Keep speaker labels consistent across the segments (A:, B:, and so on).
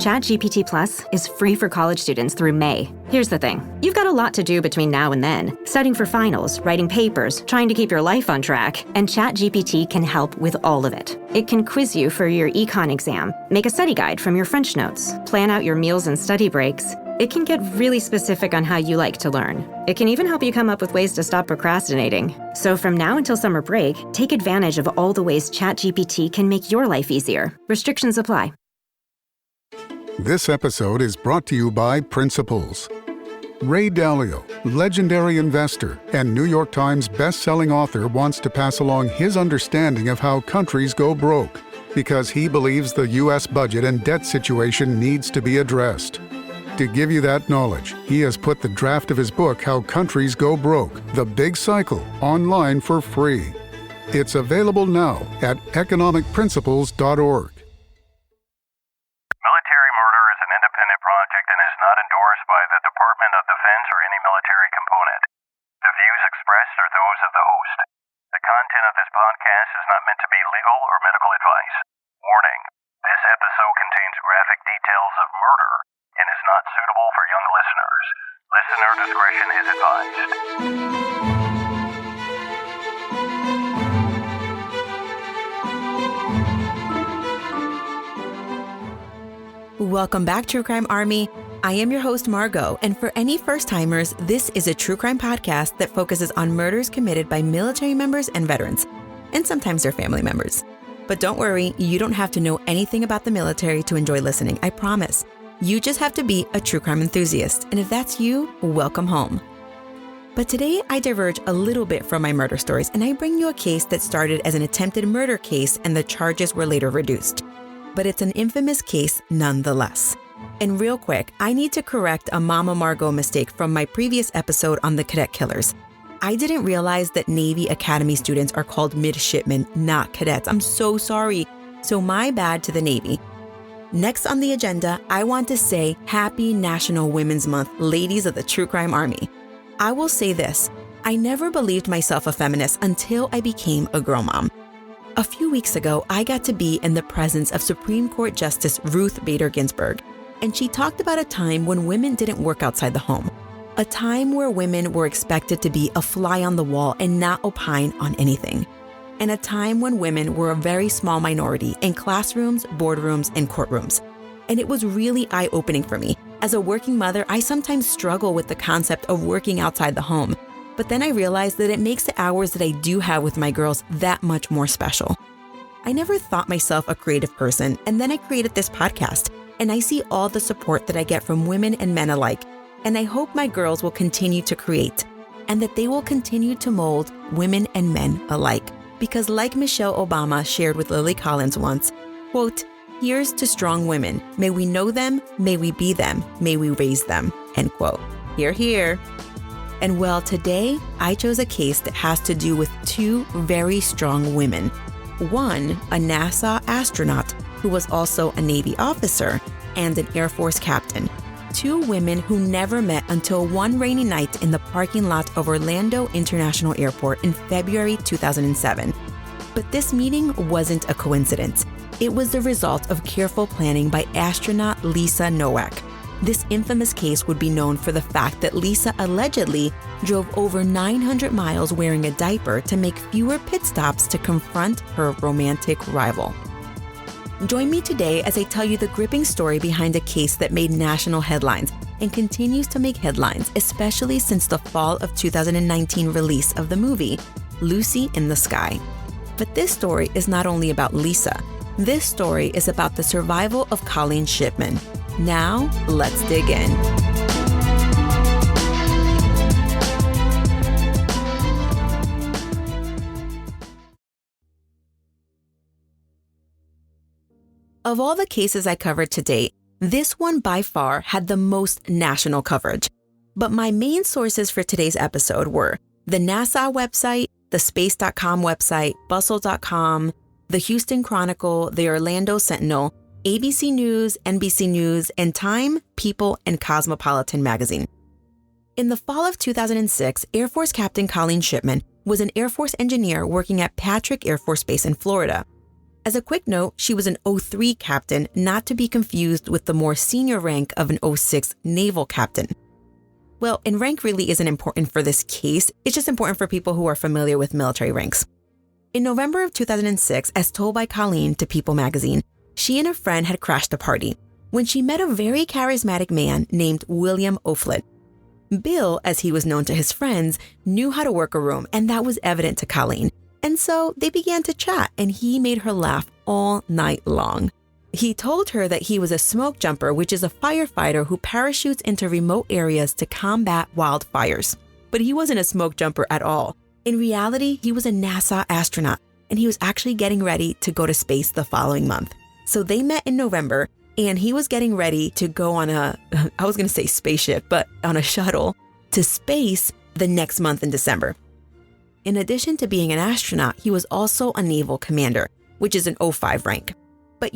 A: ChatGPT Plus is free for college students through May. Here's the thing. You've got a lot to do between now and then. Studying for finals, writing papers, trying to keep your life on track, and ChatGPT can help with all of it. It can quiz you for your econ exam, make a study guide from your French notes, plan out your meals and study breaks. It can get really specific on how you like to learn. It can even help you come up with ways to stop procrastinating. So from now until summer break, take advantage of all the ways ChatGPT can make your life easier. Restrictions apply.
B: This episode is brought to you by Principles. Ray Dalio, legendary investor and New York Times best-selling author, wants to pass along his understanding of how countries go broke, because he believes the U.S. budget and debt situation needs to be addressed. To give you that knowledge, he has put the draft of his book, How Countries Go Broke, The Big Cycle, online for free. It's available now at economicprinciples.org.
C: Military murder is an independent project and is not endorsed by the Department of Defense or any military component. The views expressed are those of the host. The content of this podcast is not meant to be legal or medical advice. Warning, this episode contains graphic details of murder and is not suitable for young listeners. Listener discretion is advised.
D: Welcome back, True Crime Army. I am your host, Margot, and for any first-timers, this is a true crime podcast that focuses on murders committed by military members and veterans, and sometimes their family members. But don't worry, you don't have to know anything about the military to enjoy listening, I promise. You just have to be a true crime enthusiast, and if that's you, welcome home. But today, I diverge a little bit from my murder stories, and I bring you a case that started as an attempted murder case and the charges were later reduced. But it's an infamous case nonetheless. And real quick, I need to correct a Mama Margot mistake from my previous episode on the cadet killers. I didn't realize that Navy Academy students are called midshipmen, not cadets. I'm so sorry. So my bad to the Navy. Next on the agenda, I want to say Happy National Women's Month, ladies of the True Crime Army. I will say this, I never believed myself a feminist until I became a girl mom. A few weeks ago, I got to be in the presence of Supreme Court Justice Ruth Bader Ginsburg, and she talked about a time when women didn't work outside the home, a time where women were expected to be a fly on the wall and not opine on anything, and a time when women were a very small minority in classrooms, boardrooms, and courtrooms. And it was really eye-opening for me. As a working mother, I sometimes struggle with the concept of working outside the home. But then I realized that it makes the hours that I do have with my girls that much more special. I never thought myself a creative person, and then I created this podcast, and I see all the support that I get from women and men alike. And I hope my girls will continue to create, and that they will continue to mold women and men alike. Because like Michelle Obama shared with Lily Collins once, quote, "Here's to strong women. May we know them, may we be them, may we raise them," end quote. Hear, hear. And well, today I chose a case that has to do with two very strong women. One, a NASA astronaut who was also a Navy officer, and an Air Force captain. Two women who never met until one rainy night in the parking lot of Orlando International Airport in February 2007. But this meeting wasn't a coincidence. It was the result of careful planning by astronaut Lisa Nowak. This infamous case would be known for the fact that Lisa allegedly drove over 900 miles wearing a diaper to make fewer pit stops to confront her romantic rival. Join me today as I tell you the gripping story behind a case that made national headlines and continues to make headlines, especially since the fall of 2019 release of the movie, Lucy in the Sky. But this story is not only about Lisa. This story is about the survival of Colleen Shipman. Now, let's dig in. Of all the cases I covered to date, this one by far had the most national coverage. But my main sources for today's episode were the NASA website, the space.com website, bustle.com, the Houston Chronicle, the Orlando Sentinel, ABC News, NBC News, and Time, People, and Cosmopolitan magazine. In the fall of 2006, Air Force Captain Colleen Shipman was an Air Force engineer working at Patrick Air Force Base in Florida. As a quick note, she was an 03 captain, not to be confused with the more senior rank of an 06 naval captain. Well, and rank really isn't important for this case. It's just important for people who are familiar with military ranks. In November of 2006, as told by Colleen to People magazine, she and a friend had crashed a party when she met a very charismatic man named William O'Flynn. Bill, as he was known to his friends, knew how to work a room, and that was evident to Colleen. And so they began to chat, and he made her laugh all night long. He told her that he was a smoke jumper, which is a firefighter who parachutes into remote areas to combat wildfires. But he wasn't a smoke jumper at all. In reality, he was a NASA astronaut, and he was actually getting ready to go to space the following month. So they met in November, and he was getting ready to go on I was going to say spaceship, but on a shuttle to space the next month in December. In addition to being an astronaut, he was also a naval commander, which is an 05 rank. But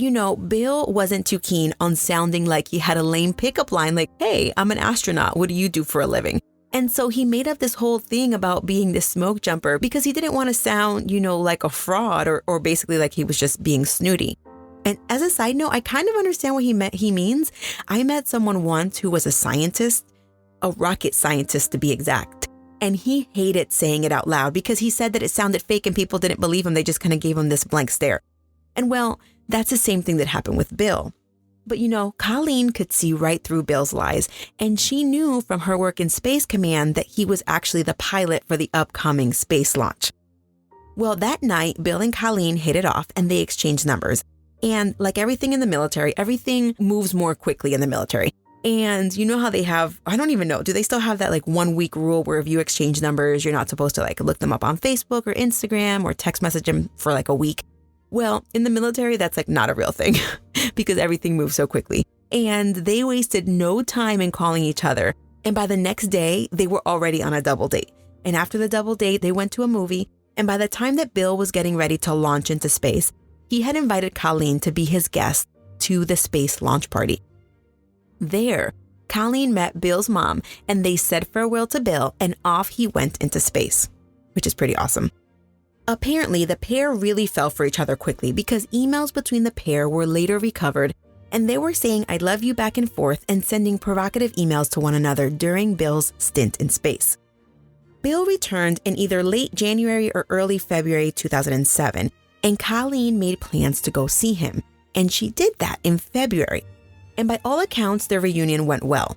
D: Bill wasn't too keen on sounding like he had a lame pickup line like, "Hey, I'm an astronaut. What do you do for a living?" And so he made up this whole thing about being this smoke jumper because he didn't want to sound, like a fraud or basically like he was just being snooty. And as a side note, I kind of understand what he means. I met someone once who was a scientist, a rocket scientist to be exact. And he hated saying it out loud because he said that it sounded fake and people didn't believe him. They just kind of gave him this blank stare. And well, that's the same thing that happened with Bill. But Colleen could see right through Bill's lies. And she knew from her work in Space Command that he was actually the pilot for the upcoming space launch. Well, that night, Bill and Colleen hit it off and they exchanged numbers. And like everything in the military, everything moves more quickly in the military. And you know how they have, I don't even know, do they still have that 1 week rule where if you exchange numbers, you're not supposed to look them up on Facebook or Instagram or text message them for a week? Well, in the military, that's not a real thing because everything moves so quickly. And they wasted no time in calling each other. And by the next day, they were already on a double date. And after the double date, they went to a movie. And by the time that Bill was getting ready to launch into space, he had invited Colleen to be his guest to the space launch party. There, Colleen met Bill's mom and they said farewell to Bill and off he went into space, which is pretty awesome. Apparently, the pair really fell for each other quickly because emails between the pair were later recovered and they were saying "I love you" back and forth and sending provocative emails to one another during Bill's stint in space. Bill returned in either late January or early February 2007, and Colleen made plans to go see him, and she did that in February. And by all accounts, their reunion went well.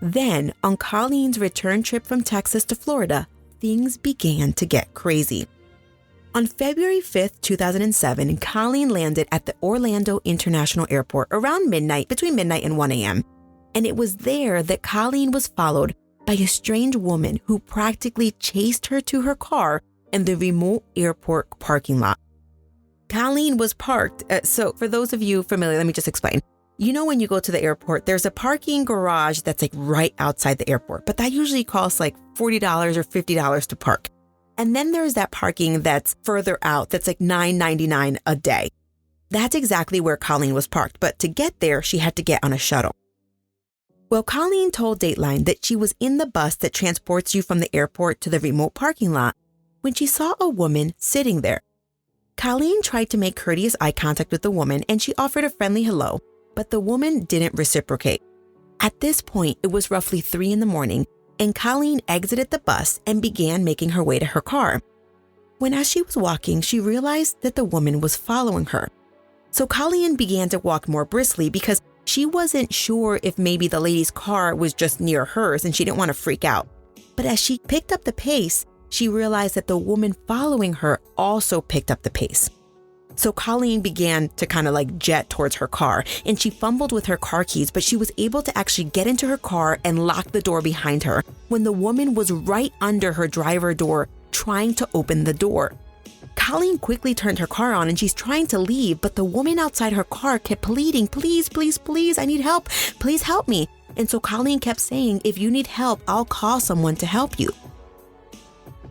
D: Then, on Colleen's return trip from Texas to Florida, things began to get crazy. On February 5th, 2007, Colleen landed at the Orlando International Airport around midnight, between midnight and 1 a.m. And it was there that Colleen was followed by a strange woman who practically chased her to her car in the remote airport parking lot. Colleen was parked. So for those of you familiar, let me just explain. When you go to the airport, there's a parking garage that's right outside the airport, but that usually costs $40 or $50 to park. And then there's that parking that's further out that's $9.99 a day. That's exactly where Colleen was parked, but to get there, she had to get on a shuttle. Well, Colleen told Dateline that she was in the bus that transports you from the airport to the remote parking lot when she saw a woman sitting there. Colleen tried to make courteous eye contact with the woman and she offered a friendly hello, but the woman didn't reciprocate. At this point, it was roughly 3 a.m, and Colleen exited the bus and began making her way to her car. When as she was walking, she realized that the woman was following her. So Colleen began to walk more briskly because she wasn't sure if maybe the lady's car was just near hers and she didn't want to freak out. But as she picked up the pace, she realized that the woman following her also picked up the pace. So Colleen began to kind of jet towards her car, and she fumbled with her car keys, but she was able to actually get into her car and lock the door behind her when the woman was right under her driver door trying to open the door. Colleen quickly turned her car on and she's trying to leave, but the woman outside her car kept pleading, "Please, please, please, I need help. Please help me." And so Colleen kept saying, "If you need help, I'll call someone to help you."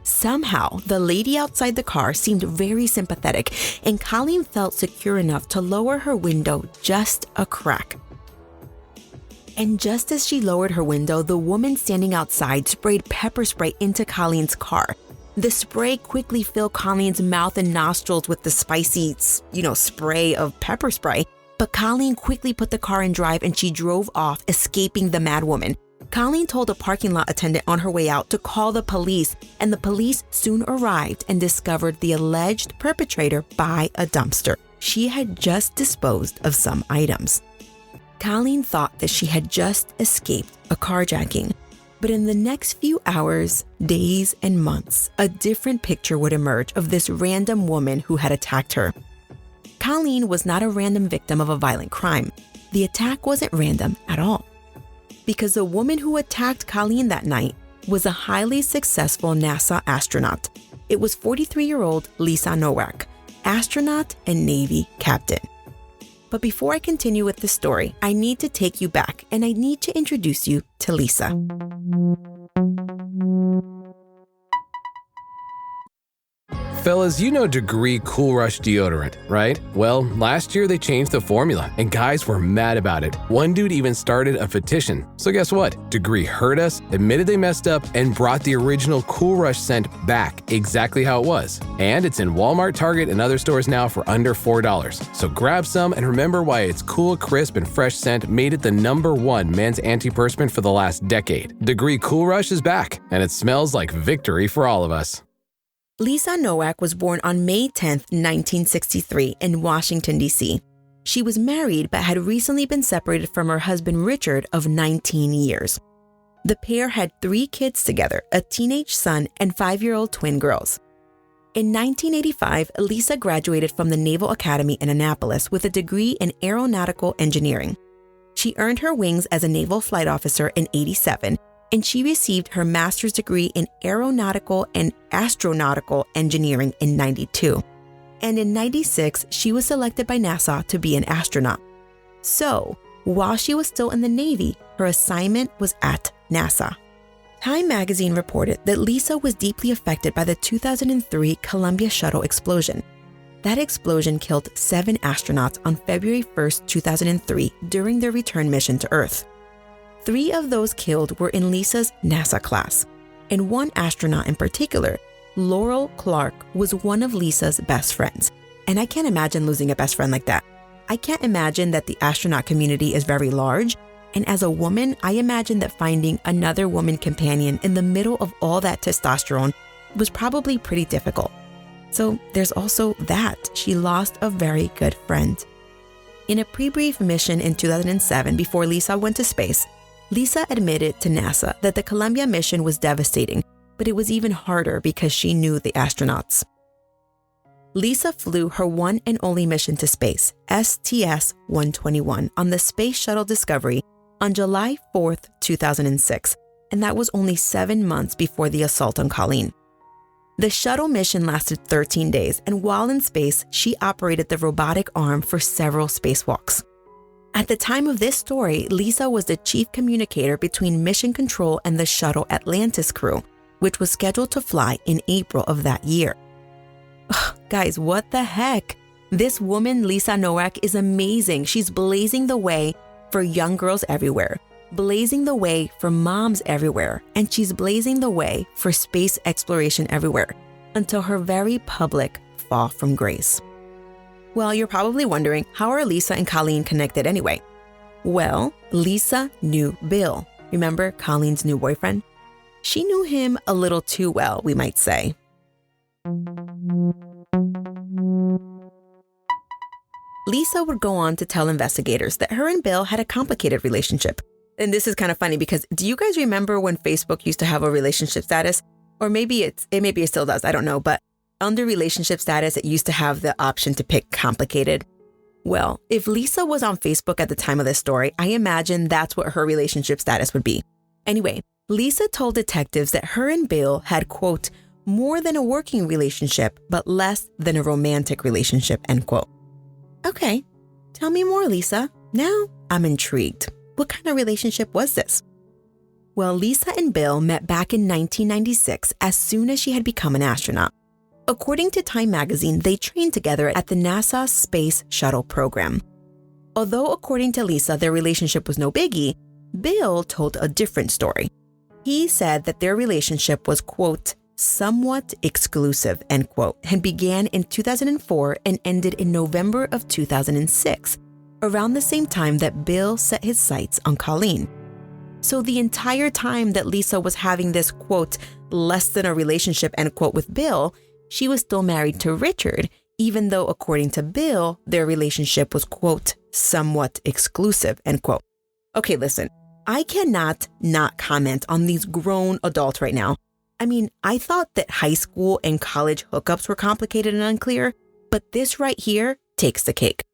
D: Somehow, the lady outside the car seemed very sympathetic, and Colleen felt secure enough to lower her window just a crack. And just as she lowered her window, the woman standing outside sprayed pepper spray into Colleen's car. The spray quickly filled Colleen's mouth and nostrils with the spicy, spray of pepper spray. But Colleen quickly put the car in drive and she drove off, escaping the madwoman. Colleen told a parking lot attendant on her way out to call the police, and the police soon arrived and discovered the alleged perpetrator by a dumpster. She had just disposed of some items. Colleen thought that she had just escaped a carjacking. But in the next few hours, days, and months, a different picture would emerge of this random woman who had attacked her. Colleen was not a random victim of a violent crime. The attack wasn't random at all. Because the woman who attacked Colleen that night was a highly successful NASA astronaut. It was 43-year-old Lisa Nowak, astronaut and Navy captain. But before I continue with the story, I need to take you back and I need to introduce you to Lisa.
E: Fellas, you know Degree Cool Rush deodorant, right? Well, last year they changed the formula, and guys were mad about it. One dude even started a petition. So guess what? Degree heard us, admitted they messed up, and brought the original Cool Rush scent back exactly how it was. And it's in Walmart, Target, and other stores now for under $4. So grab some and remember why its cool, crisp, and fresh scent made it the #1 men's antiperspirant for the last decade. Degree Cool Rush is back, and it smells like victory for all of us.
D: Lisa Nowak was born on May 10, 1963 in Washington, D.C. She was married but had recently been separated from her husband Richard of 19 years. The pair had 3 kids together, a teenage son and 5-year-old twin girls. In 1985, Lisa graduated from the Naval Academy in Annapolis with a degree in aeronautical engineering. She earned her wings as a naval flight officer in '87, and she received her master's degree in aeronautical and astronautical engineering in '92. And in '96, she was selected by NASA to be an astronaut. So, while she was still in the Navy, her assignment was at NASA. Time magazine reported that Lisa was deeply affected by the 2003 Columbia shuttle explosion. That explosion killed 7 astronauts on February 1, 2003 during their return mission to Earth. 3 of those killed were in Lisa's NASA class, and one astronaut in particular, Laurel Clark, was one of Lisa's best friends. And I can't imagine losing a best friend like that. I can't imagine that the astronaut community is very large, and as a woman, I imagine that finding another woman companion in the middle of all that testosterone was probably pretty difficult. So there's also that. She lost a very good friend. In a pre-brief mission in 2007 before Lisa went to space, Lisa admitted to NASA that the Columbia mission was devastating, but it was even harder because she knew the astronauts. Lisa flew her one and only mission to space, STS-121, on the Space Shuttle Discovery on July 4, 2006, and that was only 7 months before the assault on Colleen. The shuttle mission lasted 13 days, and while in space, she operated the robotic arm for several spacewalks. At the time of this story, Lisa was the chief communicator between Mission Control and the shuttle Atlantis crew, which was scheduled to fly in April of that year. Guys, what the heck? This woman, Lisa Nowak, is amazing. She's blazing the way for young girls everywhere, blazing the way for moms everywhere, and she's blazing the way for space exploration everywhere until her very public fall from grace. Well, you're probably wondering, how are Lisa and Colleen connected anyway? Well, Lisa knew Bill. Remember Colleen's new boyfriend? She knew him a little too well, we might say. Lisa would go on to tell investigators that her and Bill had a complicated relationship. And this is kind of funny because do you guys remember when Facebook used to have a relationship status? Or maybe it still does, I don't know, but under relationship status, it used to have the option to pick complicated. Well, if Lisa was on Facebook at the time of this story, I imagine that's what her relationship status would be. Anyway, Lisa told detectives that her and Bill had, quote, more than a working relationship, but less than a romantic relationship, end quote. Okay, tell me more, Lisa. Now I'm intrigued. What kind of relationship was this? Well, Lisa and Bill met back in 1996 as soon as she had become an astronaut. According to Time magazine, they trained together at the NASA Space Shuttle program. Although according to Lisa, their relationship was no biggie, Bill told a different story. He said that their relationship was, quote, somewhat exclusive, end quote, and began in 2004 and ended in November of 2006, around the same time that Bill set his sights on Colleen. So the entire time that Lisa was having this, quote, less than a relationship, end quote, with Bill, she was still married to Richard, even though, according to Bill, their relationship was, quote, somewhat exclusive, end quote. Okay, listen, I cannot not comment on these grown adults right now. I mean, I thought that high school and college hookups were complicated and unclear, but this right here takes the cake.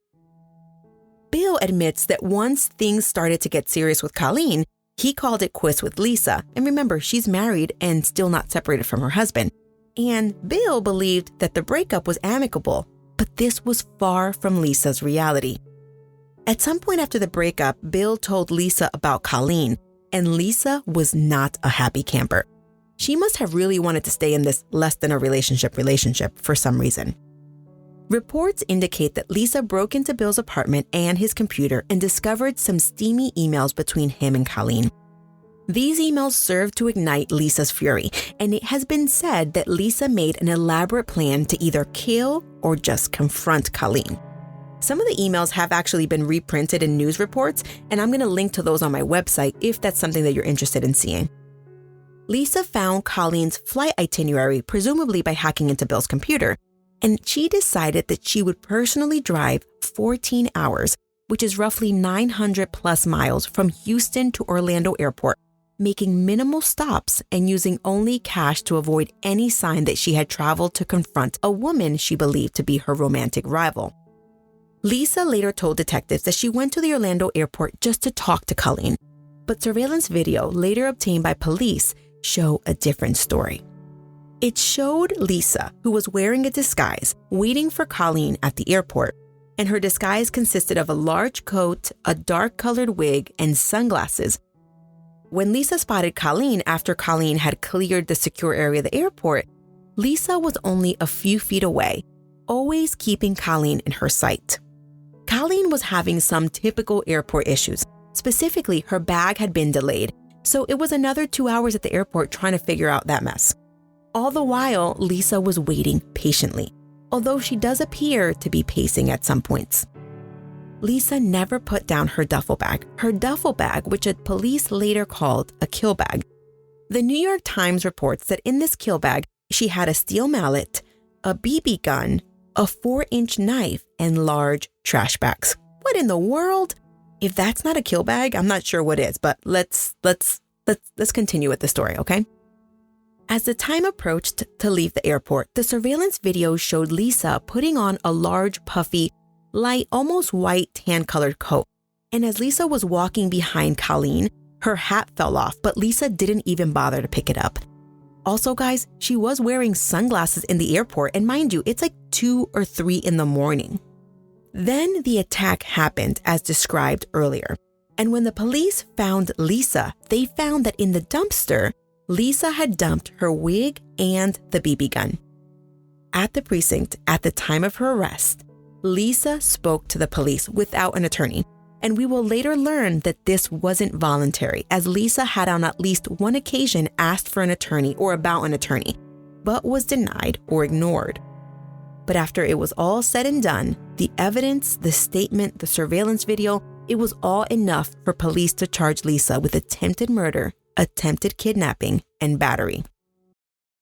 D: Bill admits that once things started to get serious with Colleen, he called it quits with Lisa. And remember, she's married and still not separated from her husband. And Bill believed that the breakup was amicable, but this was far from Lisa's reality. At some point after the breakup, Bill told Lisa about Colleen, and Lisa was not a happy camper. She must have really wanted to stay in this less than a relationship for some reason. Reports indicate that Lisa broke into Bill's apartment and his computer and discovered some steamy emails between him and Colleen. These emails served to ignite Lisa's fury, and it has been said that Lisa made an elaborate plan to either kill or just confront Colleen. Some of the emails have actually been reprinted in news reports, and I'm going to link to those on my website if that's something that you're interested in seeing. Lisa found Colleen's flight itinerary, presumably by hacking into Bill's computer, and she decided that she would personally drive 14 hours, which is roughly 900 plus miles from Houston to Orlando Airport, making minimal stops and using only cash to avoid any sign that she had traveled to confront a woman she believed to be her romantic rival. Lisa later told detectives that she went to the Orlando airport just to talk to Colleen, but surveillance video later obtained by police show a different story. It showed Lisa, who was wearing a disguise, waiting for Colleen at the airport, and her disguise consisted of a large coat, a dark-colored wig, and sunglasses. When Lisa spotted Colleen after Colleen had cleared the secure area of the airport, Lisa was only a few feet away, always keeping Colleen in her sight. Colleen was having some typical airport issues. Specifically, her bag had been delayed, so it was another 2 hours at the airport trying to figure out that mess. All the while, Lisa was waiting patiently, although she does appear to be pacing at some points. Lisa never put down her duffel bag, which police later called a kill bag. The New York Times reports that in this kill bag, she had a steel mallet, a BB gun, a 4-inch knife, and large trash bags. What in the world? If that's not a kill bag, I'm not sure what is, but let's continue with the story, okay? As the time approached to leave the airport, the surveillance video showed Lisa putting on a large, puffy, light, almost white tan-colored coat. And as Lisa was walking behind Colleen, her hat fell off, but Lisa didn't even bother to pick it up. Also, guys, she was wearing sunglasses in the airport, and mind you, it's like 2 or 3 in the morning. Then the attack happened as described earlier. And when the police found Lisa, they found that in the dumpster, Lisa had dumped her wig and the BB gun. At the precinct, at the time of her arrest, Lisa spoke to the police without an attorney. And we will later learn that this wasn't voluntary, as Lisa had on at least one occasion asked for an attorney or about an attorney, but was denied or ignored. But after it was all said and done, the evidence, the statement, the surveillance video, it was all enough for police to charge Lisa with attempted murder, attempted kidnapping, and battery.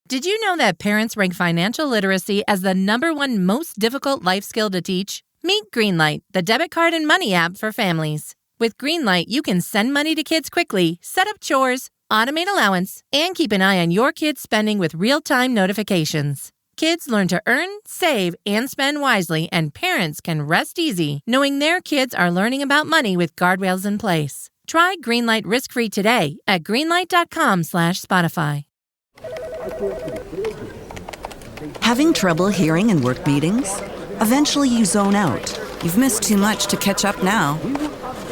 F: Did you know that parents rank financial literacy as the #1 most difficult life skill to teach? Meet Greenlight, the debit card and money app for families. With Greenlight, you can send money to kids quickly, set up chores, automate allowance, and keep an eye on your kids' spending with real-time notifications. Kids learn to earn, save, and spend wisely, and parents can rest easy knowing their kids are learning about money with guardrails in place. Try Greenlight risk-free today at greenlight.com/Spotify.
G: Having trouble hearing in work meetings? Eventually you zone out. You've missed too much to catch up now.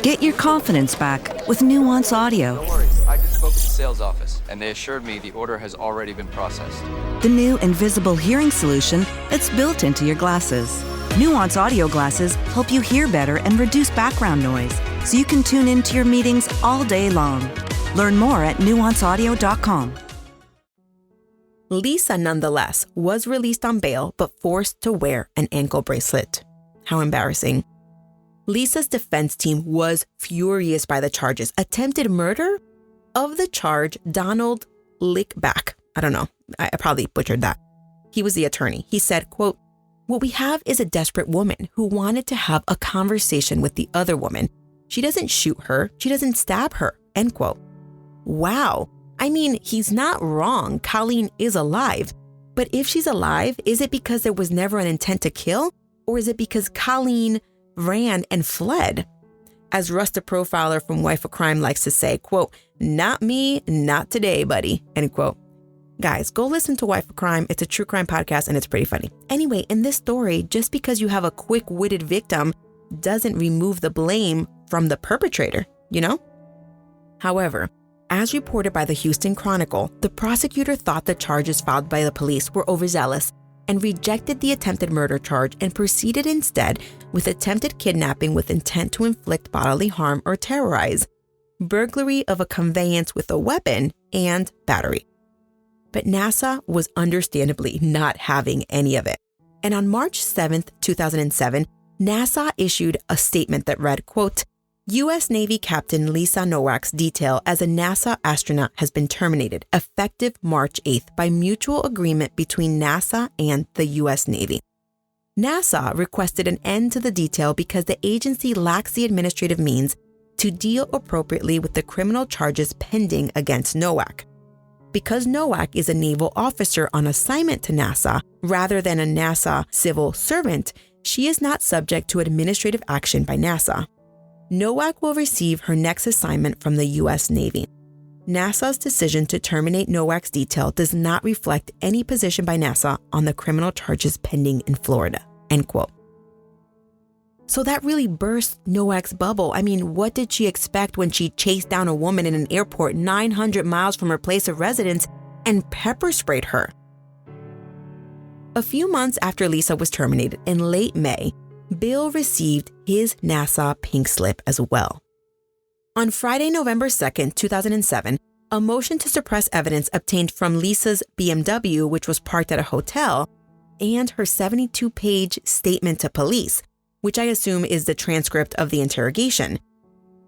G: Get your confidence back with Nuance Audio.
H: No worries, I just spoke with the sales office, and they assured me the order has already been processed.
G: The new invisible hearing solution that's built into your glasses. Nuance Audio glasses help you hear better and reduce background noise, so you can tune into your meetings all day long. Learn more at nuanceaudio.com.
D: Lisa, nonetheless, was released on bail but forced to wear an ankle bracelet. How embarrassing. Lisa's defense team was furious by the charges. Attempted murder? Of the charge, Donald Lickback, I don't know, I probably butchered that. He was the attorney. He said, quote, "What we have is a desperate woman who wanted to have a conversation with the other woman. She doesn't shoot her. She doesn't stab her," end quote. Wow. I mean, he's not wrong. Colleen is alive. But if she's alive, is it because there was never an intent to kill? Or is it because Colleen ran and fled? As Russ, the profiler from Wife of Crime, likes to say, quote, "Not me, not today, buddy," end quote. Guys, go listen to Wife of Crime. It's a true crime podcast and it's pretty funny. Anyway, in this story, just because you have a quick-witted victim doesn't remove the blame from the perpetrator, you know? However, as reported by the Houston Chronicle, the prosecutor thought the charges filed by the police were overzealous and rejected the attempted murder charge and proceeded instead with attempted kidnapping with intent to inflict bodily harm or terrorize, burglary of a conveyance with a weapon, and battery. But NASA was understandably not having any of it. And on March 7th, 2007, NASA issued a statement that read, quote, "U.S. Navy Captain Lisa Nowak's detail as a NASA astronaut has been terminated effective March 8th by mutual agreement between NASA and the U.S. Navy. NASA requested an end to the detail because the agency lacks the administrative means to deal appropriately with the criminal charges pending against Nowak. Because Nowak is a naval officer on assignment to NASA rather than a NASA civil servant, she is not subject to administrative action by NASA. Nowak will receive her next assignment from the U.S. Navy. NASA's decision to terminate Nowak's detail does not reflect any position by NASA on the criminal charges pending in Florida," end quote. So that really burst Nowak's bubble. I mean, what did she expect when she chased down a woman in an airport 900 miles from her place of residence and pepper sprayed her? A few months after Lisa was terminated in late May, Bill received his NASA pink slip as well. On Friday, November 2nd, 2007, a motion to suppress evidence obtained from Lisa's BMW, which was parked at a hotel, and her 72-page statement to police, which I assume is the transcript of the interrogation.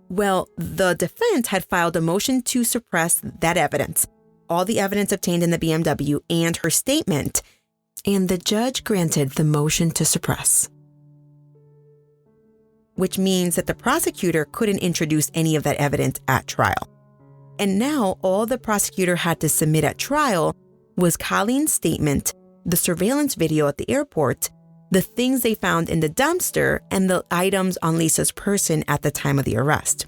D: Well, the defense had filed a motion to suppress that evidence, all the evidence obtained in the BMW and her statement, and the judge granted the motion to suppress, which means that the prosecutor couldn't introduce any of that evidence at trial. And now all the prosecutor had to submit at trial was Colleen's statement, the surveillance video at the airport, the things they found in the dumpster, and the items on Lisa's person at the time of the arrest.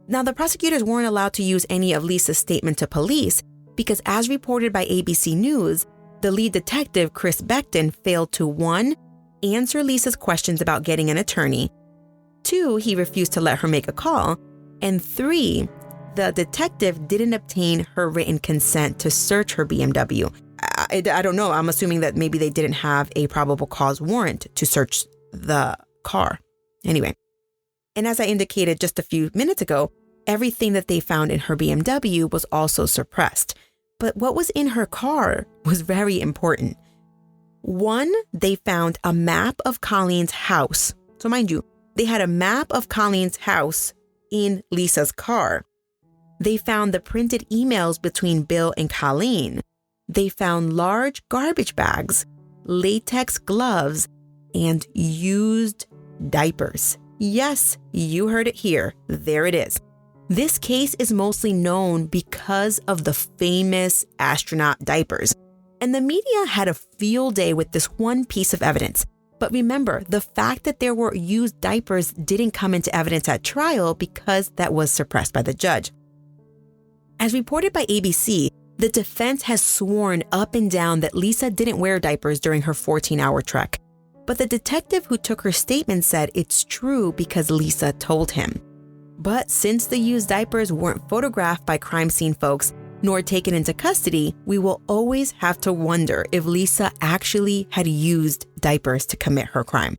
D: Now, the prosecutors weren't allowed to use any of Lisa's statement to police because, as reported by ABC News, the lead detective, Chris Becton, failed to 1, answer Lisa's questions about getting an attorney, 2, he refused to let her make a call, and 3, the detective didn't obtain her written consent to search her BMW. I don't know. I'm assuming that maybe they didn't have a probable cause warrant to search the car. Anyway, and as I indicated just a few minutes ago, everything that they found in her BMW was also suppressed. But what was in her car was very important. 1, they found a map of Colleen's house. So mind you, they had a map of Colleen's house in Lisa's car. They found the printed emails between Bill and Colleen. They found large garbage bags, latex gloves, and used diapers. Yes, you heard it here. There it is. This case is mostly known because of the famous astronaut diapers. And the media had a field day with this one piece of evidence. But remember, the fact that there were used diapers didn't come into evidence at trial because that was suppressed by the judge. As reported by ABC, the defense has sworn up and down that Lisa didn't wear diapers during her 14-hour trek. But the detective who took her statement said it's true because Lisa told him. But since the used diapers weren't photographed by crime scene folks nor taken into custody, we will always have to wonder if Lisa actually had used diapers to commit her crime.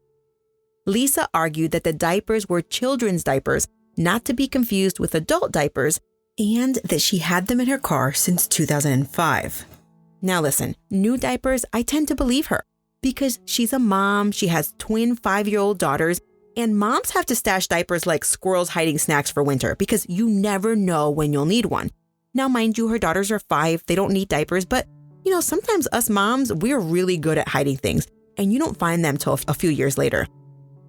D: Lisa argued that the diapers were children's diapers, not to be confused with adult diapers, and that she had them in her car since 2005. Now listen, new diapers, I tend to believe her because she's a mom, she has twin 5-year-old daughters, and moms have to stash diapers like squirrels hiding snacks for winter because you never know when you'll need one. Now, mind you, her daughters are 5, they don't need diapers, but sometimes us moms, we're really good at hiding things, and you don't find them till a few years later.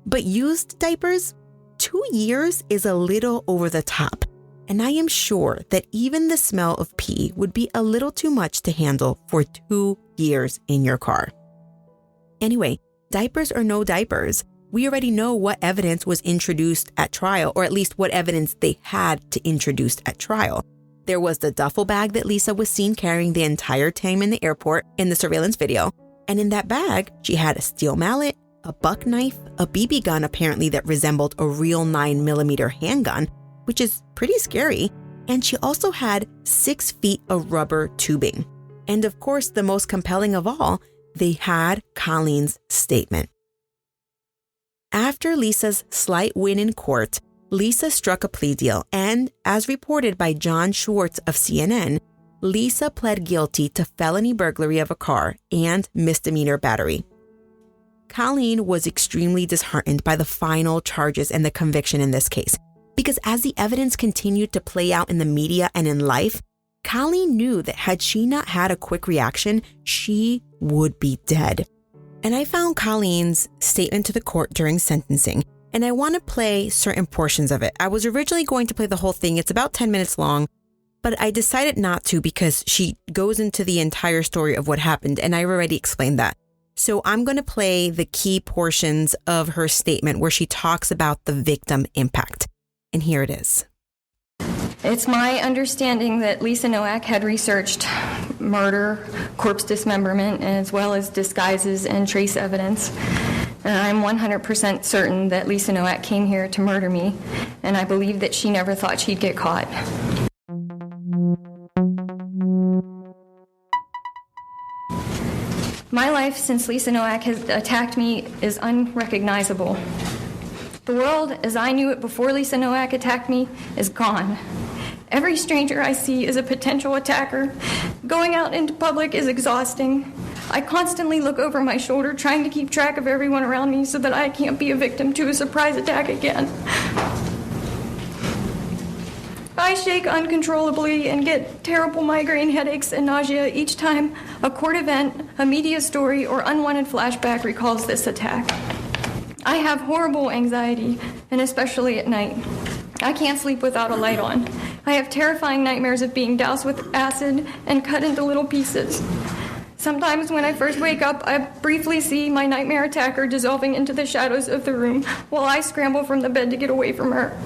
D: But used diapers, 2 years is a little over the top. And I am sure that even the smell of pee would be a little too much to handle for 2 years in your car. Anyway, diapers or no diapers, we already know what evidence was introduced at trial, or at least what evidence they had to introduce at trial. There was the duffel bag that Lisa was seen carrying the entire time in the airport in the surveillance video. And in that bag, she had a steel mallet, a buck knife, a BB gun apparently that resembled a real 9mm handgun, which is pretty scary. And she also had 6 feet of rubber tubing. And of course, the most compelling of all, they had Colleen's statement. After Lisa's slight win in court, Lisa struck a plea deal, and as reported by John Schwartz of CNN, Lisa pled guilty to felony burglary of a car and misdemeanor battery. Colleen was extremely disheartened by the final charges and the conviction in this case, because as the evidence continued to play out in the media and in life, Colleen knew that had she not had a quick reaction, she would be dead. And I found Colleen's statement to the court during sentencing, and I want to play certain portions of it. I was originally going to play the whole thing. It's about 10 minutes long, but I decided not to because she goes into the entire story of what happened, and I already explained that. So I'm going to play the key portions of her statement where she talks about the victim impact. And here it is.
I: It's my understanding that Lisa Nowak had researched murder, corpse dismemberment, as well as disguises and trace evidence. And I'm 100% certain that Lisa Nowak came here to murder me, and I believe that she never thought she'd get caught. My life since Lisa Nowak has attacked me is unrecognizable. The world, as I knew it before Lisa Nowak attacked me, is gone. Every stranger I see is a potential attacker. Going out into public is exhausting. I constantly look over my shoulder trying to keep track of everyone around me so that I can't be a victim to a surprise attack again. I shake uncontrollably and get terrible migraine headaches and nausea each time a court event, a media story, or unwanted flashback recalls this attack. I have horrible anxiety, and especially at night. I can't sleep without a light on. I have terrifying nightmares of being doused with acid and cut into little pieces. Sometimes when I first wake up, I briefly see my nightmare attacker dissolving into the shadows of the room while I scramble from the bed to get away from her.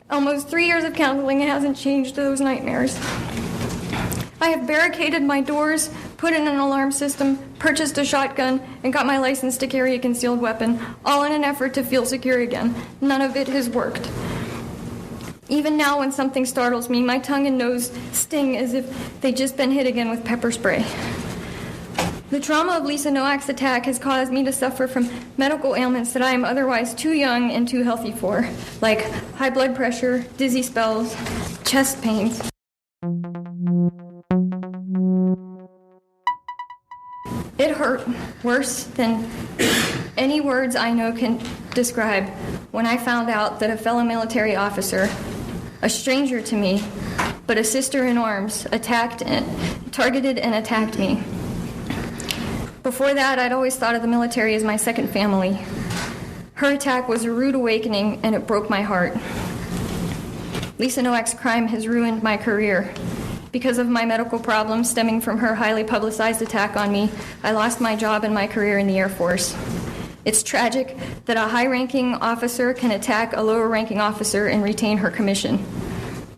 I: Almost 3 years of counseling hasn't changed those nightmares. I have barricaded my doors, put in an alarm system, purchased a shotgun, and got my license to carry a concealed weapon, all in an effort to feel secure again. None of it has worked. Even now, when something startles me, my tongue and nose sting as if they'd just been hit again with pepper spray. The trauma of Lisa Nowak's attack has caused me to suffer from medical ailments that I am otherwise too young and too healthy for, like high blood pressure, dizzy spells, chest pains. It hurt worse than any words I know can describe when I found out that a fellow military officer, a stranger to me, but a sister in arms, targeted and attacked me. Before that, I'd always thought of the military as my second family. Her attack was a rude awakening, and it broke my heart. Lisa Nowak's crime has ruined my career. Because of my medical problems stemming from her highly publicized attack on me, I lost my job and my career in the Air Force. It's tragic that a high-ranking officer can attack a lower-ranking officer and retain her commission.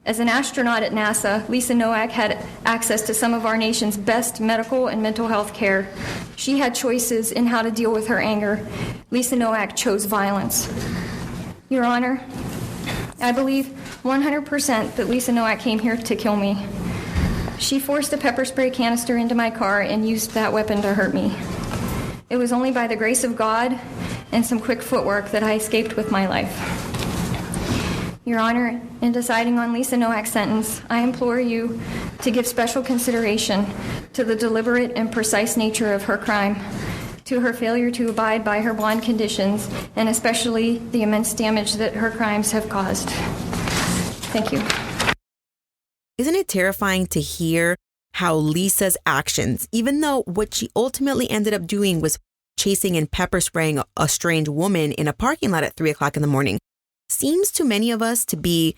I: As an astronaut at NASA, Lisa Nowak had access to some of our nation's best medical and mental health care. She had choices in how to deal with her anger. Lisa Nowak chose violence. Your Honor, I believe 100% that Lisa Nowak came here to kill me. She forced a pepper spray canister into my car and used that weapon to hurt me. It was only by the grace of God and some quick footwork that I escaped with my life. Your Honor, in deciding on Lisa Nowak's sentence, I implore you to give special consideration to the deliberate and precise nature of her crime, to her failure to abide by her bond conditions, and especially the immense damage that her crimes have caused. Thank you.
D: Isn't it terrifying to hear how Lisa's actions, even though what she ultimately ended up doing was chasing and pepper spraying a strange woman in a parking lot at 3 o'clock in the morning, seems to many of us to be,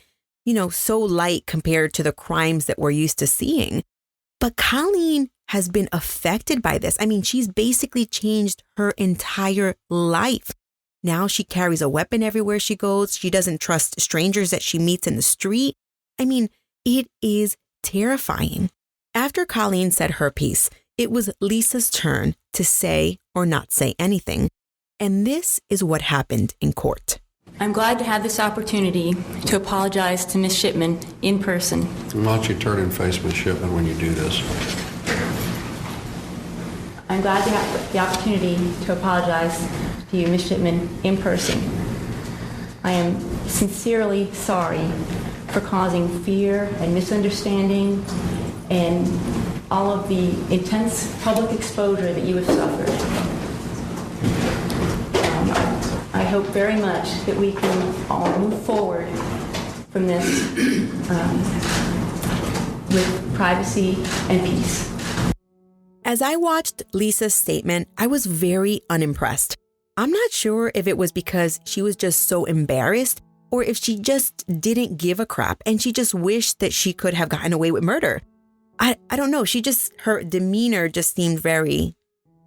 D: so light compared to the crimes that we're used to seeing. But Colleen has been affected by this. I mean, she's basically changed her entire life. Now she carries a weapon everywhere she goes. She doesn't trust strangers that she meets in the street. I mean, it is terrifying. After Colleen said her piece, it was Lisa's turn to say or not say anything. And this is what happened in court.
J: I'm glad to have this opportunity to apologize to Ms. Shipman in person.
K: Why don't you turn and face Ms. Shipman when you do this?
J: I'm glad to have the opportunity to apologize to you, Ms. Shipman, in person. I am sincerely sorry for causing fear and misunderstanding and all of the intense public exposure that you have suffered. I hope very much that we can all move forward from this with privacy and peace.
D: As I watched Lisa's statement, I was very unimpressed. I'm not sure if it was because she was just so embarrassed or if she just didn't give a crap and she just wished that she could have gotten away with murder. I don't know. Her demeanor just seemed very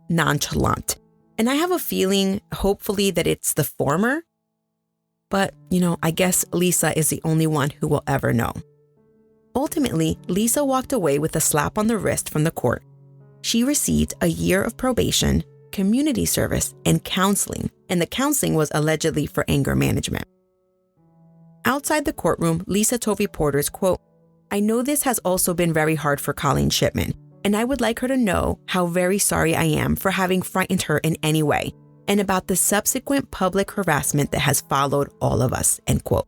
D: nonchalant. And I have a feeling, hopefully, that it's the former. But, I guess Lisa is the only one who will ever know. Ultimately, Lisa walked away with a slap on the wrist from the court. She received a year of probation, community service, and counseling. And the counseling was allegedly for anger management. Outside the courtroom, Lisa told reporters, quote, "I know this has also been very hard for Colleen Shipman. And I would like her to know how very sorry I am for having frightened her in any way and about the subsequent public harassment that has followed all of us," end quote.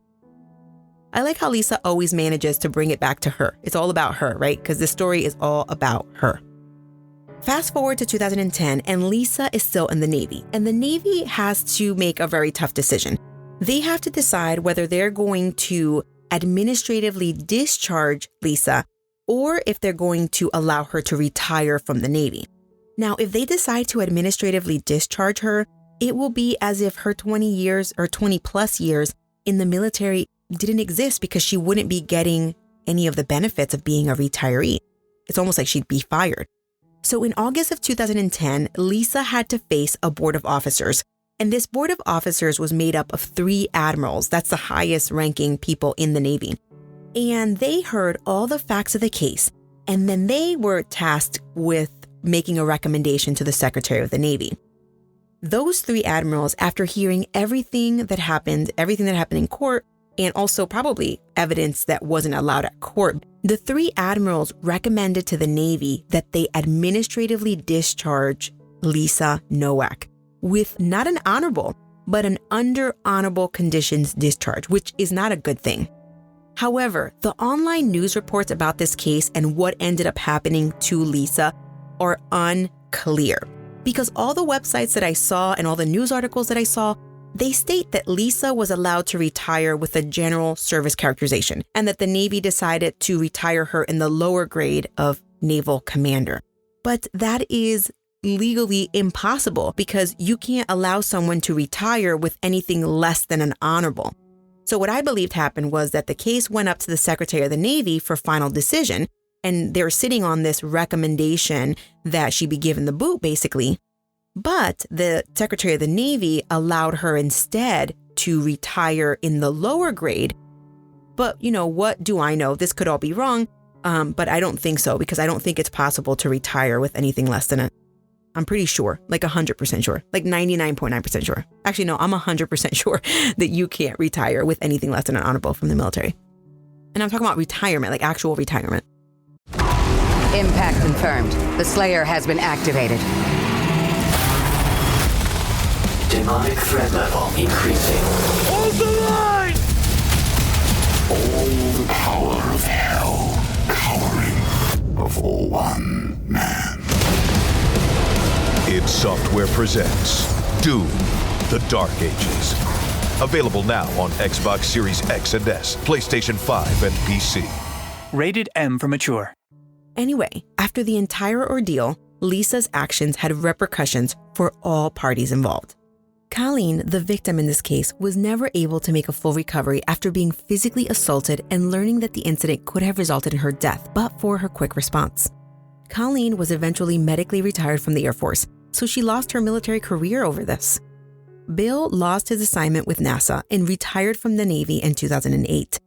D: I like how Lisa always manages to bring it back to her. It's all about her, right? Because the story is all about her. Fast forward to 2010 and Lisa is still in the Navy. And the Navy has to make a very tough decision. They have to decide whether they're going to administratively discharge Lisa or if they're going to allow her to retire from the Navy. Now, if they decide to administratively discharge her, it will be as if her 20 years or 20 plus years in the military didn't exist because she wouldn't be getting any of the benefits of being a retiree. It's almost like she'd be fired. So in August of 2010, Lisa had to face a board of officers. And this board of officers was made up of 3 admirals. That's the highest ranking people in the Navy. And they heard all the facts of the case, and then they were tasked with making a recommendation to the Secretary of the Navy. Those 3 admirals, after hearing everything that happened in court, and also probably evidence that wasn't allowed at court, the 3 admirals recommended to the Navy that they administratively discharge Lisa Nowak with not an honorable, but an under honorable conditions discharge, which is not a good thing. However, the online news reports about this case and what ended up happening to Lisa are unclear because all the websites that I saw and all the news articles that I saw, they state that Lisa was allowed to retire with a general service characterization and that the Navy decided to retire her in the lower grade of naval commander. But that is legally impossible because you can't allow someone to retire with anything less than an honorable. So what I believed happened was that the case went up to the Secretary of the Navy for final decision, and they were sitting on this recommendation that she be given the boot, basically. But the Secretary of the Navy allowed her instead to retire in the lower grade. But, what do I know? This could all be wrong, but I don't think so because I don't think it's possible to retire with anything less than I'm pretty sure, like 100% sure, like 99.9% sure. Actually, no, I'm 100% sure that you can't retire with anything less than an honorable from the military. And I'm talking about retirement, like actual retirement.
L: Impact confirmed. The Slayer has been activated.
M: Demonic threat level increasing.
N: Hold the line!
M: All the power of hell cowering before one man.
N: id Software presents Doom, The Dark Ages. Available now on Xbox Series X and S, PlayStation 5, and PC.
O: Rated M for mature.
D: Anyway, after the entire ordeal, Lisa's actions had repercussions for all parties involved. Colleen, the victim in this case, was never able to make a full recovery after being physically assaulted and learning that the incident could have resulted in her death, but for her quick response. Colleen was eventually medically retired from the Air Force, so she lost her military career over this. Bill lost his assignment with NASA and retired from the Navy in 2008.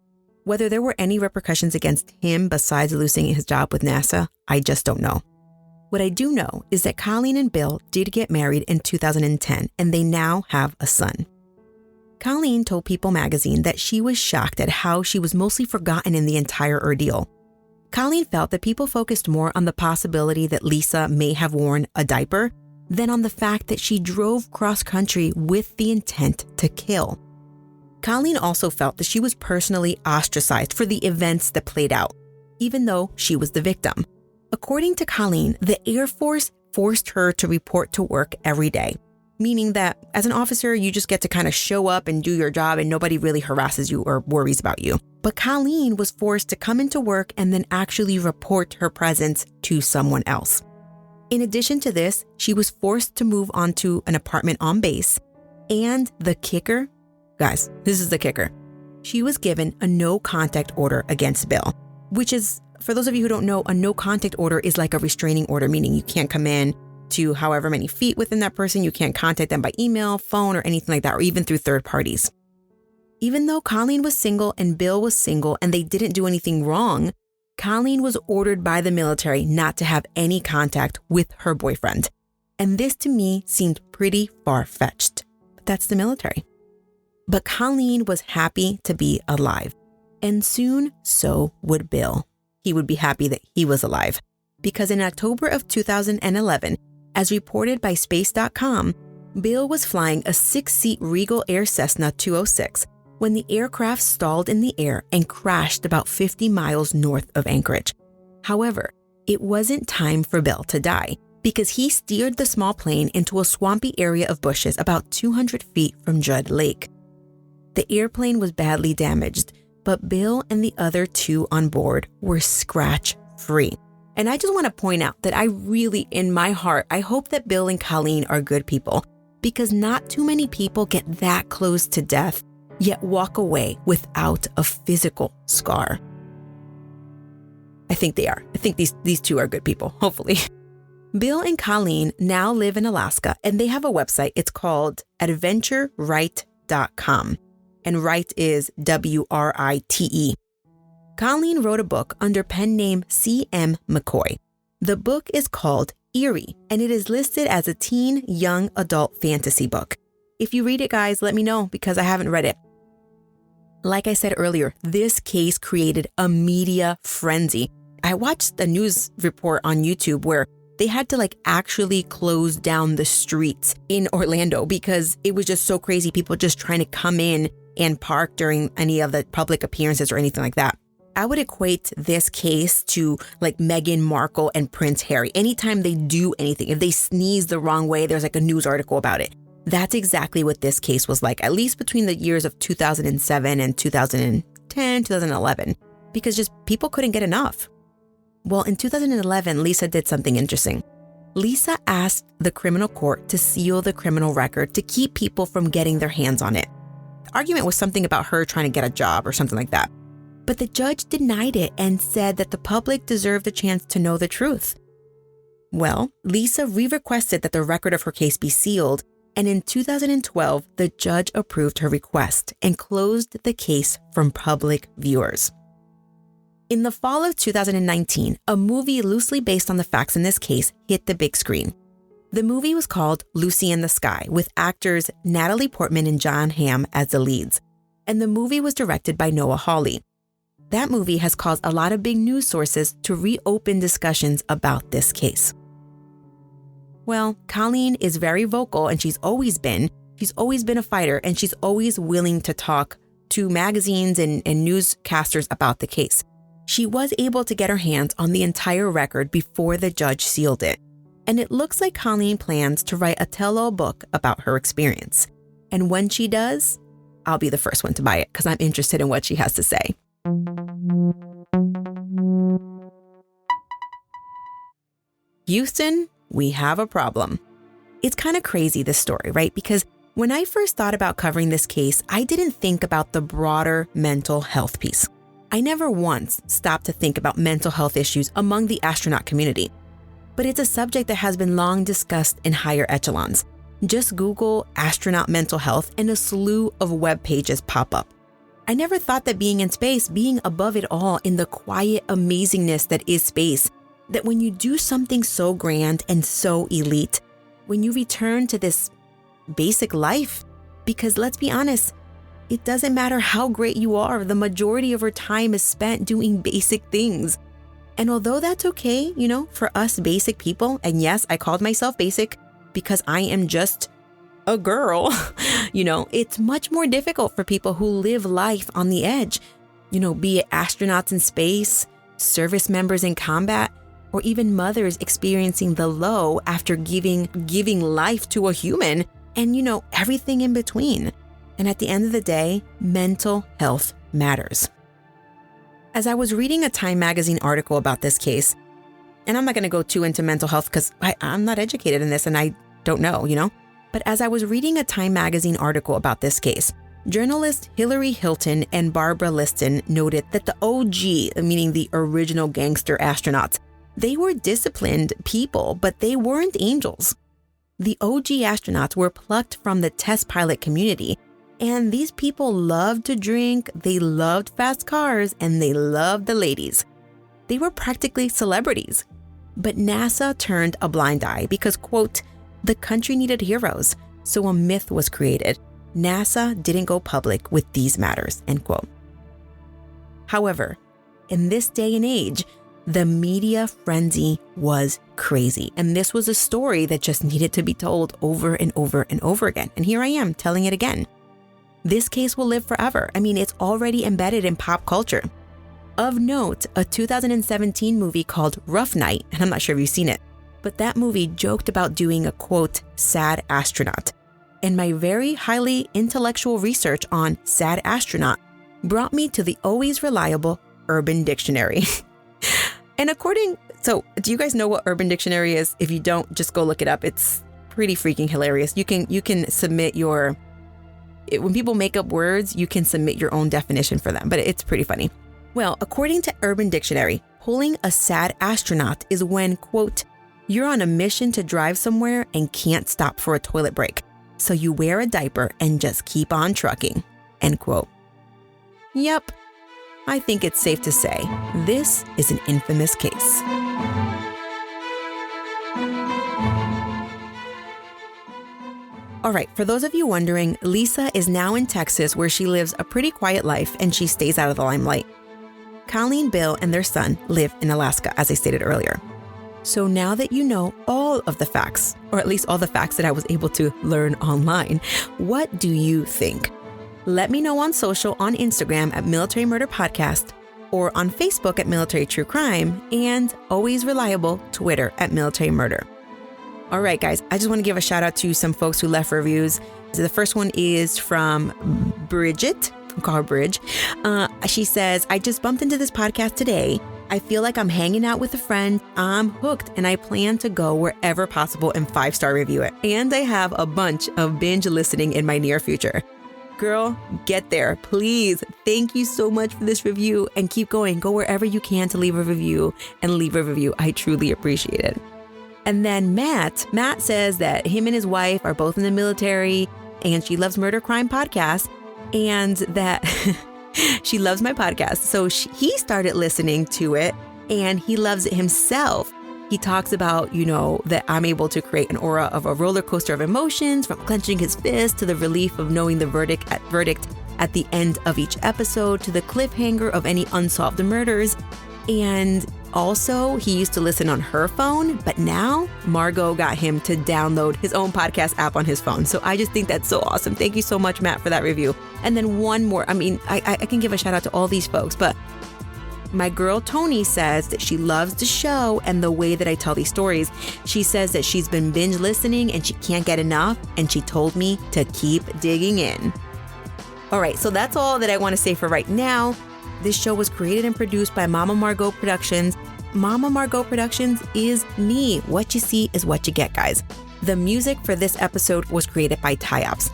D: Whether there were any repercussions against him besides losing his job with NASA, I just don't know. What I do know is that Colleen and Bill did get married in 2010, and they now have a son. Colleen told People magazine that she was shocked at how she was mostly forgotten in the entire ordeal. Colleen felt that people focused more on the possibility that Lisa may have worn a diaper than on the fact that she drove cross-country with the intent to kill. Colleen also felt that she was personally ostracized for the events that played out, even though she was the victim. According to Colleen, the Air Force forced her to report to work every day, meaning that as an officer, you just get to kind of show up and do your job and nobody really harasses you or worries about you. But Colleen was forced to come into work and then actually report her presence to someone else. In addition to this, she was forced to move onto an apartment on base. And the kicker, guys, this is the kicker. She was given a no contact order against Bill, which is, for those of you who don't know, a no contact order is like a restraining order, meaning you can't come in to however many feet within that person. You can't contact them by email, phone, or anything like that, or even through third parties. Even though Colleen was single and Bill was single and they didn't do anything wrong, Colleen was ordered by the military not to have any contact with her boyfriend. And this to me seemed pretty far-fetched, but that's the military. But Colleen was happy to be alive, and soon so would Bill. He would be happy that he was alive, because in October of 2011, as reported by Space.com, Bill was flying a 6-seat Regal Air Cessna 206 when the aircraft stalled in the air and crashed about 50 miles north of Anchorage. However, it wasn't time for Bill to die because he steered the small plane into a swampy area of bushes about 200 feet from Judd Lake. The airplane was badly damaged, but Bill and the other two on board were scratch-free. And I just want to point out that I really, in my heart, I hope that Bill and Colleen are good people, because not too many people get that close to death, yet walk away without a physical scar. I think they are. I think these two are good people, hopefully. Bill and Colleen now live in Alaska, and they have a website. It's called adventurewrite.com. And Wright is W-R-I-T-E. Colleen wrote a book under pen name C.M. McCoy. The book is called Eerie, and it is listed as a teen young adult fantasy book. If you read it, guys, let me know because I haven't read it. Like I said earlier, this case created a media frenzy. I watched a news report on YouTube where they had to actually close down the streets in Orlando because it was just so crazy. People just trying to come in and park during any of the public appearances or anything like that. I would equate this case to Meghan Markle and Prince Harry. Anytime they do anything, if they sneeze the wrong way, there's a news article about it. That's exactly what this case was like, at least between the years of 2007 and 2010, 2011, because just people couldn't get enough. Well, in 2011, Lisa did something interesting. Lisa asked the criminal court to seal the criminal record to keep people from getting their hands on it. The argument was something about her trying to get a job or something like that. But the judge denied it and said that the public deserved a chance to know the truth. Well, Lisa re-requested that the record of her case be sealed, and in 2012, the judge approved her request and closed the case from public viewers. In the fall of 2019, a movie loosely based on the facts in this case hit the big screen. The movie was called Lucy in the Sky, with actors Natalie Portman and John Hamm as the leads, and the movie was directed by Noah Hawley. That movie has caused a lot of big news sources to reopen discussions about this case. Well, Colleen is very vocal, and she's always been a fighter, and she's always willing to talk to magazines and newscasters about the case. She was able to get her hands on the entire record before the judge sealed it. And it looks like Colleen plans to write a tell-all book about her experience. And when she does, I'll be the first one to buy it because I'm interested in what she has to say. Houston, we have a problem. It's kind of crazy, this story, right? Because when I first thought about covering this case, I didn't think about the broader mental health piece. I never once stopped to think about mental health issues among the astronaut community. But it's a subject that has been long discussed in higher echelons. Just Google astronaut mental health and a slew of web pages pop up. I never thought that being in space, being above it all in the quiet amazingness that is space, that when you do something so grand and so elite, when you return to this basic life, because let's be honest, it doesn't matter how great you are, the majority of our time is spent doing basic things. And although that's okay, for us basic people, and yes, I called myself basic because I am just a girl, it's much more difficult for people who live life on the edge, be it astronauts in space, service members in combat, or even mothers experiencing the low after giving life to a human, and everything in between. And at the end of the day, mental health matters. As I was reading a Time magazine article about this case, and I'm not going to go too into mental health because I'm not educated in this and I don't know, But as I was reading a Time magazine article about this case, journalist Hillary Hilton and Barbara Liston noted that the OG, meaning the original gangster astronauts, they were disciplined people, but they weren't angels. The OG astronauts were plucked from the test pilot community. And these people loved to drink, they loved fast cars, and they loved the ladies. They were practically celebrities. But NASA turned a blind eye because, quote, the country needed heroes, so a myth was created. NASA didn't go public with these matters, end quote. However, in this day and age, the media frenzy was crazy. And this was a story that just needed to be told over and over and over again. And here I am telling it again. This case will live forever. It's already embedded in pop culture. Of note, a 2017 movie called Rough Night, and I'm not sure if you've seen it, but that movie joked about doing a, quote, sad astronaut. And my very highly intellectual research on sad astronaut brought me to the always reliable Urban Dictionary. And so do you guys know what Urban Dictionary is? If you don't, just go look it up. It's pretty freaking hilarious. You can submit when people make up words, you can submit your own definition for them, but it's pretty funny. Well, according to Urban Dictionary, pulling a sad astronaut is when, quote, you're on a mission to drive somewhere and can't stop for a toilet break. So you wear a diaper and just keep on trucking, end quote. Yep, I think it's safe to say this is an infamous case. All right, for those of you wondering, Lisa is now in Texas where she lives a pretty quiet life and she stays out of the limelight. Colleen, Bill, and their son live in Alaska, as I stated earlier. So now that you know all of the facts, or at least all the facts that I was able to learn online, what do you think? Let me know on social, on Instagram at Military Murder Podcast, or on Facebook at Military True Crime, and always reliable Twitter at Military Murder. All right, guys, I just want to give a shout out to some folks who left reviews. So the first one is from Bridget. I'll call her Bridge. She says, I just bumped into this podcast today. I feel like I'm hanging out with a friend. I'm hooked and I plan to go wherever possible and 5-star review it. And I have a bunch of binge listening in my near future. Girl, get there, please. Thank you so much for this review and keep going. Go wherever you can to leave a review and leave a review. I truly appreciate it. And then Matt says that him and his wife are both in the military and she loves Murder Crime Podcast and that she loves my podcast. So he started listening to it and he loves it himself. He talks about, that I'm able to create an aura of a roller coaster of emotions from clenching his fist to the relief of knowing the verdict at the end of each episode to the cliffhanger of any unsolved murders. And also, he used to listen on her phone, but now Margot got him to download his own podcast app on his phone. So I just think that's so awesome. Thank you so much, Matt, for that review. And then one more. I mean, I can give a shout out to all these folks, but my girl Tony says that she loves the show and the way that I tell these stories. She says that she's been binge listening and she can't get enough, and she told me to keep digging in. All right, so that's all that I want to say for right now. This show was created and produced by Mama Margot Productions. Mama Margot Productions is me. What you see is what you get, guys. The music for this episode was created by Tyops.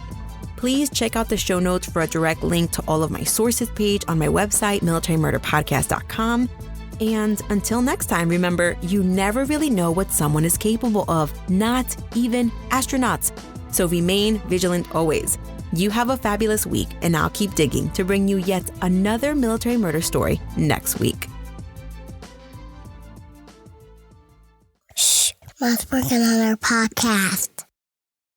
D: Please check out the show notes for a direct link to all of my sources page on my website, militarymurderpodcast.com. And until next time, remember, you never really know what someone is capable of, not even astronauts. So remain vigilant always. You have a fabulous week, and I'll keep digging to bring you yet another military murder story next week.
P: Shh, Mom's working on our podcast.